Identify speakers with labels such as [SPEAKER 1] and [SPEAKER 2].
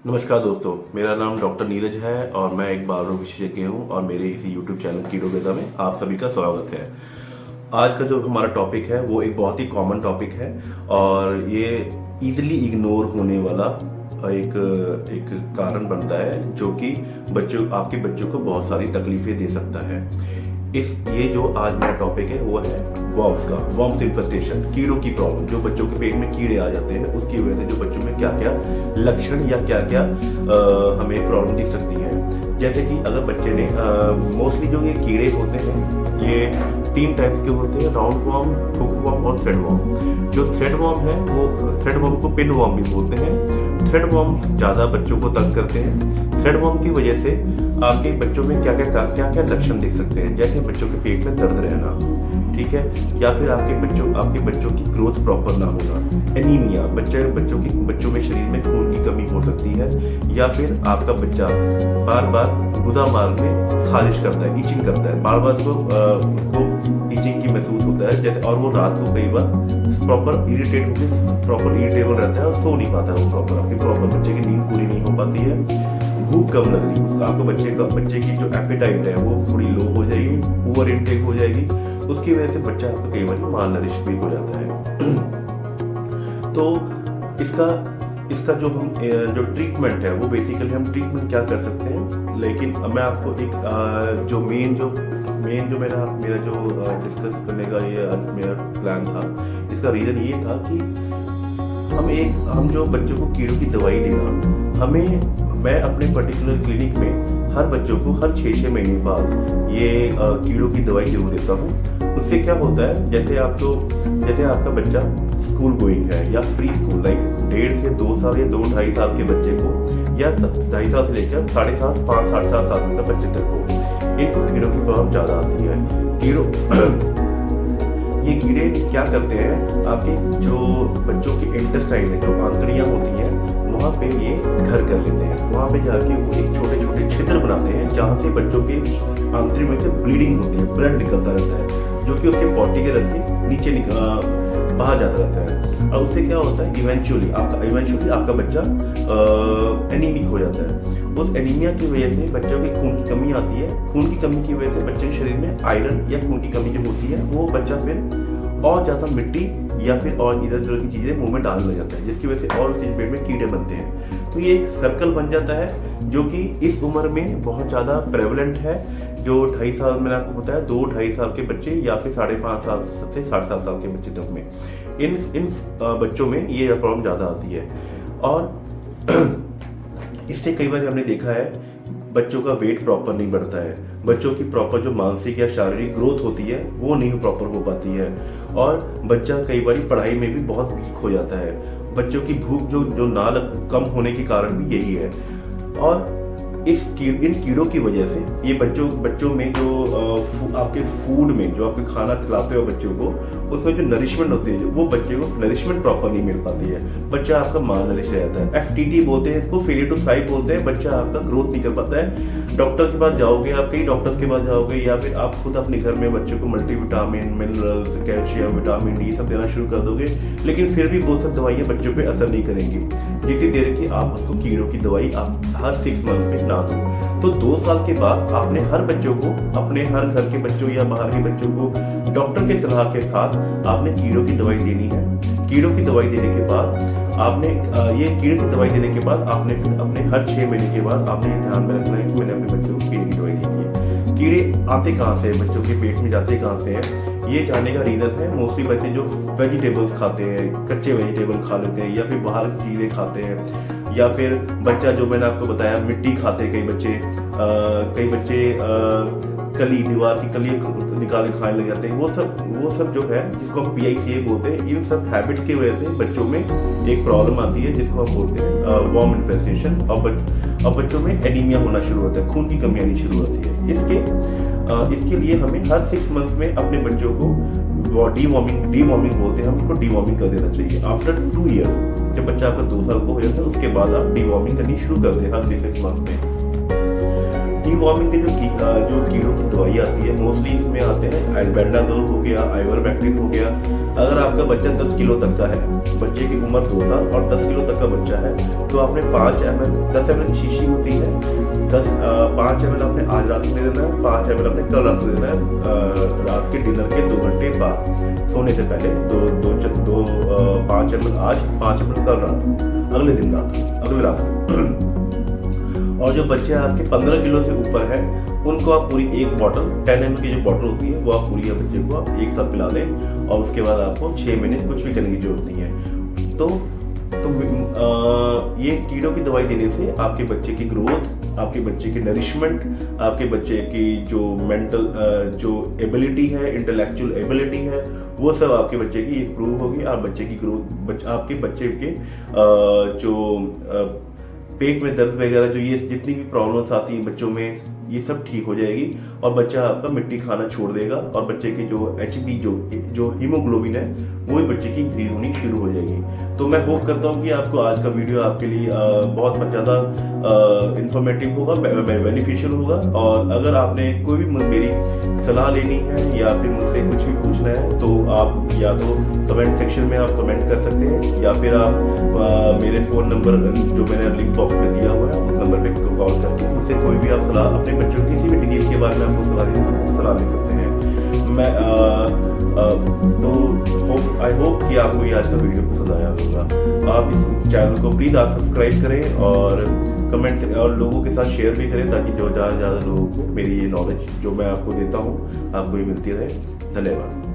[SPEAKER 1] नमस्कार दोस्तों, मेरा नाम डॉक्टर नीरज है और मैं एक बाल रोग विशेषज्ञ हूं और मेरे इसी यूट्यूब चैनल कीड़ोवेदा में आप सभी का स्वागत है। आज का जो हमारा टॉपिक है वो एक बहुत ही कॉमन टॉपिक है और ये इजीली इग्नोर होने वाला एक एक कारण बनता है जो कि आपके बच्चों को बहुत सारी तकलीफें दे सकता है। ये जो आज मेरा टॉपिक है वो है वर्म्स इन्फेस्टेशन, कीड़ों की प्रॉब्लम। जो बच्चों के पेट में कीड़े आ जाते हैं उसकी वजह से जो बच्चों में क्या क्या लक्षण या क्या क्या हमें प्रॉब्लम दिख सकती है। जैसे कि अगर बच्चे ने मोस्टली जो ये कीड़े होते हैं ये 3 टाइप्स के होते हैं, राउंड वर्म, हुक वर्म और थ्रेड वर्म। जो थ्रेड वर्म है वो थ्रेड वर्म को पिन वर्म भी बोलते हैं। थ्रेड वर्म ज़्यादा बच्चों को तंग करते हैं। थ्रेड वर्म की वजह से आपके बच्चों में क्या क्या लक्षण दिख सकते हैं, जैसे बच्चों के पेट में दर्द रहना, ठीक है, या फिर आपके बच्चों की ग्रोथ प्रॉपर ना होना, एनीमिया, बच्चों में शरीर में खून की कमी हो सकती है, या फिर आपका बच्चा बार बार गुदा मार्ग में खारिश करता है, इचिंग करता है, बार बार उसको इचिंग की महसूस होता है, जैसे, और वो रात को कई बार प्रॉपर इरिटेबल रहता है और सो नहीं पाता है, वो प्रॉपर बच्चे की नींद पूरी नहीं हो पाती है, भूख कम लग रही, उसका आपको बच्चे की जो एपेटाइट है वो थोड़ी लो हो जाएगी, पुअर इनटेक हो जाएगी, उसकी वजह से बच्चा आपका कई बार माल नरिश भी हो जाता है। तो इसका जो ट्रीटमेंट है वो बेसिकली हम ट्रीटमेंट क्या कर सकते हैं, लेकिन मैं आपको एक जो मेरा जो डिस्कस करने का ये मेरा प्लान था, इसका रीज़न ये था कि हम जो बच्चों को कीड़ों की दवाई देना, मैं अपने पर्टिकुलर क्लिनिक में हर बच्चों को हर 6 महीने बाद ये कीड़ों की दवाई जरूर देता हूँ। उससे क्या होता है, जैसे आपका बच्चा स्कूल गोइंग है या प्री स्कूल, लाइक 1.5 से 2 साल या 2-2.5 साल के बच्चे को, या 2.5 साल से लेकर 7.5, 5, 7 साल तक बच्चे तक को इनको कीड़ों की प्रॉब्लम ज़्यादा आती है। ये कीड़े क्या करते हैं, आपके जो बच्चों की इंटेस्टाइन है, जो आंतड़ियाँ होती हैं, वहाँ पे ये घर कर लेते हैं। वहाँ पे जाके वो एक छोटे छोटे छिद्र बनाते हैं जहाँ से बच्चों के आंतड़ियों में से ब्लीडिंग होती है, ब्लड निकलता रहता है, जो कि उसके पॉटी के रख के नीचे बाहर जाता रहता है। और उससे क्या होता है, इवेंचुअली आपका बच्चा एनीमिक हो जाता है। उस एनीमिया की वजह से बच्चों की खून की कमी आती है। खून की कमी की वजह से बच्चे के शरीर में आयरन या खून की कमी जो होती है, वो बच्चा फिर और ज़्यादा मिट्टी या फिर और इधर उधर की चीज़ें मुंह में डालने लग जाता है, जिसकी वजह से और उसके पेट में कीड़े बनते हैं। तो ये एक सर्कल बन जाता है जो कि इस उम्र में बहुत ज़्यादा प्रेवलेंट है। जो 2.5 साल, मैंने आपको बताया, 2-2.5 साल के बच्चे या फिर 5.5 साल से 7.5 साल के बच्चे तक में इन बच्चों में ये प्रॉब्लम ज़्यादा आती है। और इससे कई बार हमने देखा है बच्चों का वेट प्रॉपर नहीं बढ़ता है, बच्चों की प्रॉपर जो मानसिक या शारीरिक ग्रोथ होती है वो नहीं प्रॉपर हो पाती है, और बच्चा कई बार पढ़ाई में भी बहुत वीक हो जाता है। बच्चों की भूख जो कम होने के कारण भी यही है। और इन कीड़ों की वजह से ये बच्चों में जो आपके फूड में जो आपके खाना खिलाते हो बच्चों को, उसमें जो नरिशमेंट होती है, वो बच्चे को नरिशमेंट प्रॉपर नहीं मिल पाती है, बच्चा आपका माल नरिश रहता है। FTT बोलते हैं इसको, फेलियर टू थ्राइव बोलते हैं। बच्चा आपका ग्रोथ नहीं कर पाता है। डॉक्टर के पास जाओगे, आप कई डॉक्टर्स के पास जाओगे, या फिर आप खुद अपने घर में बच्चों को multivitamin, minerals, calcium, vitamin D सब देना शुरू कर दोगे, लेकिन फिर भी वो सब दवाइयाँ बच्चों पर असर नहीं करेंगी जितनी देर की आप उसको कीड़ों की दवाई आप हर 6 मंथ में ना दो। तो 2 साल के बाद आपने हर बच्चों को, अपने हर घर के बच्चों या बाहर के बच्चों को डॉक्टर के सलाह के साथ आपने कीड़ों की दवाई देनी है। कीड़ों की दवाई देने के बाद आपने फिर अपने हर 6 महीने के बाद आपने ये ध्यान में रखना है कि मैंने अपने बच्चों को कीड़े की दवाई देनी है। कीड़े आते कहाँ से, बच्चों के पेट में जाते कहाँ से हैं, ये जानने का रीज़न है मोस्टली बच्चे जो वेजिटेबल्स खाते हैं, कच्चे वेजिटेबल खा लेते हैं, या फिर बाहर की चीज़ें खाते हैं, या फिर बच्चा जो मैंने आपको बताया मिट्टी खाते हैं, कई बच्चे दीवार की कली निकाल के खाने लग जाते हैं। वो सब जो है, जिसको हम PICA बोलते हैं, इन सब हैबिट्स की वजह से बच्चों में एक प्रॉब्लम आती है जिसको हम बोलते हैं वर्म इन्फेस्टेशन, और बच्चों में एनीमिया होना शुरू होता है, खून की कमी आनी शुरू होती है। इसके लिए हमें हर 6 मंथ में अपने बच्चों को डीवॉर्मिंग बोलते हैं, हम उसको डीवॉर्मिंग कर देना चाहिए। आफ्टर 2 ईयर, जब बच्चा आपका 2 साल का हो जाता है, उसके बाद आप डीवॉर्मिंग करनी शुरू कर दें हर 6 मंथ में। डीवॉर्मिंग के जो कीड़ों की दवाई आती है, मोस्टली इसमें आते हैं एल्बेंडाजोल हो गया, आइवरमेक्टिन हो गया, अगर आपका बच्चा 10 किलो तक का है, बच्चे की उम्र 2 साल और 10 किलो तक का बच्चा है, तो आपने 10 ml की शीशी होती है, 5 ml आपने आज रात में देना है, 5 ml आपने कल रात में देना है, रात के डिनर के 2 घंटे बाद सोने से पहले 5 ml आज, 5 ml कल रात, अगले रात। और जो बच्चे आपके 15 किलो से ऊपर है, उनको आप पूरी एक बॉटल 10 ml की जो बॉटल होती है वो आप पूरी बच्चे को आप एक साथ पिला दें, और उसके बाद आपको 6 महीने कुछ भी करने की जरूरत नहीं है। तो ये कीड़ों की दवाई देने से आपके बच्चे की ग्रोथ, आपके बच्चे की नरिशमेंट, आपके बच्चे की जो मेंटल जो एबिलिटी है, इंटेलेक्चुअल एबिलिटी है, वो सब आपके बच्चे की इम्प्रूव होगी। और बच्चे की ग्रोथ, आपके बच्चे के जो पेट में दर्द वगैरह, जो ये जितनी भी प्रॉब्लम्स आती हैं बच्चों में, ये सब ठीक हो जाएगी, और बच्चा आपका मिट्टी खाना छोड़ देगा, और बच्चे की जो HB जो हीमोग्लोबिन है वो भी बच्चे की इंक्रीज होनी शुरू हो जाएगी। तो मैं होप करता हूँ कि आपको आज का वीडियो आपके लिए बहुत ज़्यादा इंफॉर्मेटिव होगा, बेनिफिशियल होगा। और अगर आपने कोई भी मेरी सलाह लेनी है या फिर मुझसे कुछ भी पूछना है, तो आप या तो कमेंट सेक्शन में आप कमेंट कर सकते हैं, या फिर आप मेरे फ़ोन नंबर जो मैंने लिंक बॉक्स में दिया हुआ है उस नंबर पे कॉल करके मुझसे कोई भी आप सलाह, अपने बच्चों की किसी भी डिजीज के बारे में आपको सलाह दे सकते हैं। मैं तो आई होप कि आपको ये आज का वीडियो पसंद आया होगा। आप इस चैनल को प्लीज़ आप सब्सक्राइब करें और कमेंट और लोगों के साथ शेयर भी करें, ताकि जो ज़्यादा से ज़्यादा लोगों को मेरी ये नॉलेज जो मैं आपको देता हूँ आपको ये मिलती रहे। धन्यवाद।